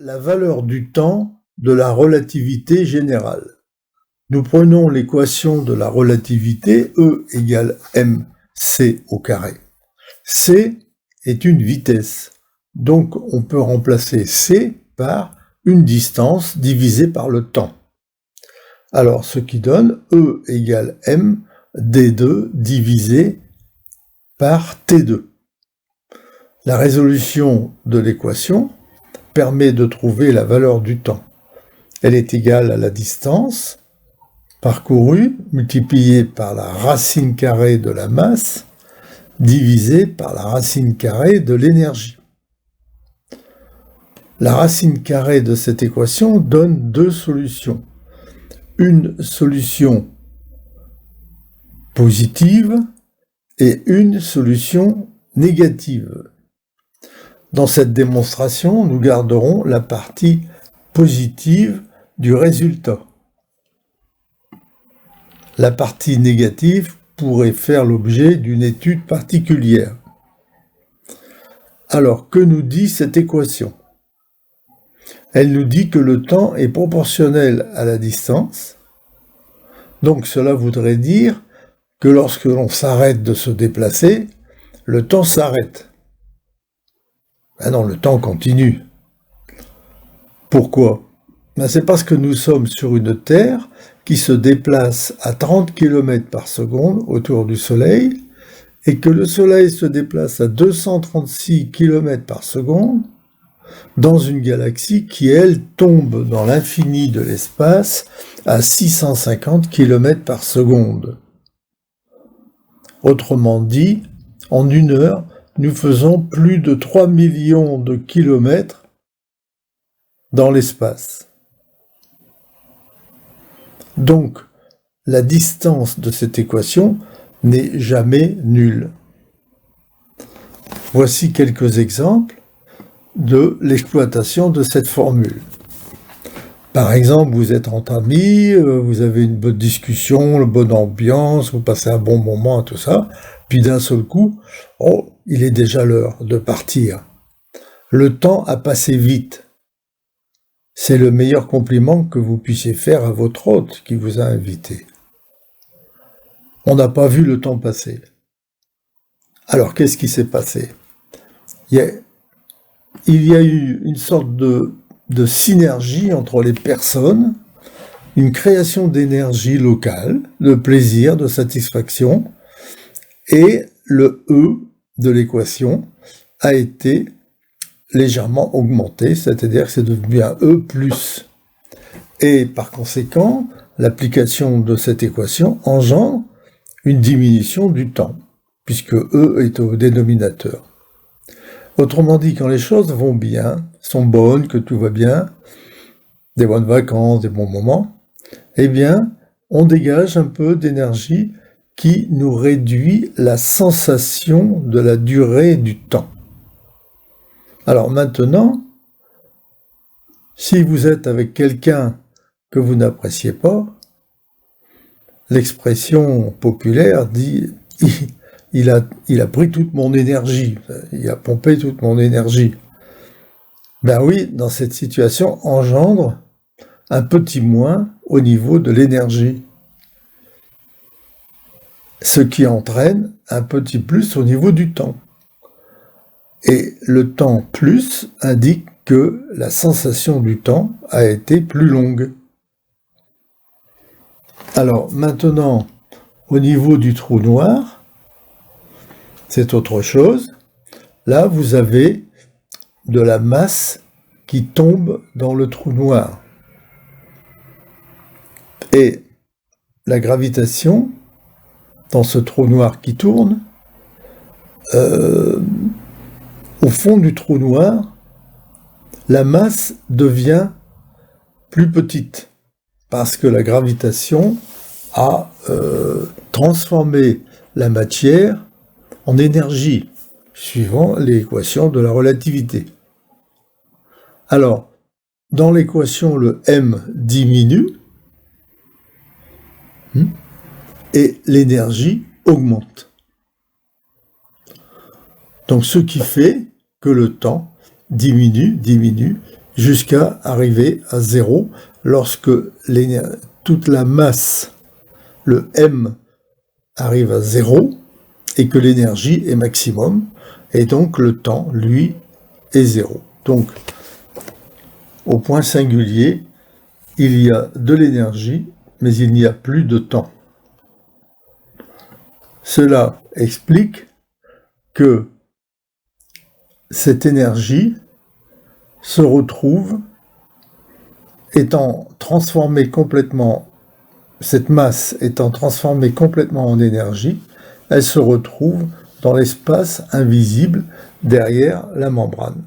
la valeur du temps de la relativité générale. Nous prenons l'équation de la relativité E égale mc au carré. C est une vitesse, donc on peut remplacer C par une distance divisée par le temps. Alors ce qui donne E égale m d2 divisé par t2. La résolution de l'équation permet de trouver la valeur du temps. Elle est égale à la distance parcourue multipliée par la racine carrée de la masse divisée par la racine carrée de l'énergie. La racine carrée de cette équation donne deux solutions. Une solution positive et une solution négative. Dans cette démonstration, nous garderons la partie positive du résultat. La partie négative pourrait faire l'objet d'une étude particulière. Alors, que nous dit cette équation? Elle nous dit que le temps est proportionnel à la distance. Donc cela voudrait dire que lorsque l'on s'arrête de se déplacer, le temps s'arrête. Ah non, le temps continue. Pourquoi? C'est parce que nous sommes sur une Terre qui se déplace à 30 km par seconde autour du Soleil et que le Soleil se déplace à 236 km par seconde dans une galaxie qui, elle, tombe dans l'infini de l'espace à 650 km par seconde. Autrement dit, en une heure, nous faisons plus de 3 millions de kilomètres dans l'espace. Donc, la distance de cette équation n'est jamais nulle. Voici quelques exemples de l'exploitation de cette formule. Par exemple, vous êtes entre amis, vous avez une bonne discussion, une bonne ambiance, vous passez un bon moment, tout ça, puis d'un seul coup, il est déjà l'heure de partir. Le temps a passé vite. C'est le meilleur compliment que vous puissiez faire à votre hôte qui vous a invité. On n'a pas vu le temps passer. Alors, qu'est-ce qui s'est passé? Il y a eu une sorte de synergie entre les personnes, une création d'énergie locale, de plaisir, de satisfaction, et le E de l'équation a été légèrement augmenté, c'est-à-dire que c'est devenu un E+. Et par conséquent, l'application de cette équation engendre une diminution du temps, puisque E est au dénominateur. Autrement dit, quand les choses vont bien, sont bonnes, que tout va bien, des bonnes vacances, des bons moments, eh bien, on dégage un peu d'énergie qui nous réduit la sensation de la durée du temps. Alors maintenant, si vous êtes avec quelqu'un que vous n'appréciez pas, l'expression populaire dit « il a pris toute mon énergie, il a pompé toute mon énergie ». Ben oui, dans cette situation, engendre un petit moins au niveau de l'énergie, ce qui entraîne un petit plus au niveau du temps. Et le temps plus indique que la sensation du temps a été plus longue. Alors maintenant, au niveau du trou noir, c'est autre chose. Là, vous avez de la masse qui tombe dans le trou noir. Et la gravitation, dans ce trou noir qui tourne, au fond du trou noir, la masse devient plus petite parce que la gravitation a transformé la matière en énergie, suivant l'équation de la relativité. Alors, dans l'équation, le m diminue et l'énergie augmente. Donc, ce qui fait que le temps diminue, jusqu'à arriver à 0 lorsque toute la masse, le M, arrive à 0 et que l'énergie est maximum, et donc le temps, lui, est 0. Donc, au point singulier, il y a de l'énergie, mais il n'y a plus de temps. Cela explique que cette énergie se retrouve étant transformée complètement, cette masse étant transformée complètement en énergie, elle se retrouve dans l'espace invisible derrière la membrane.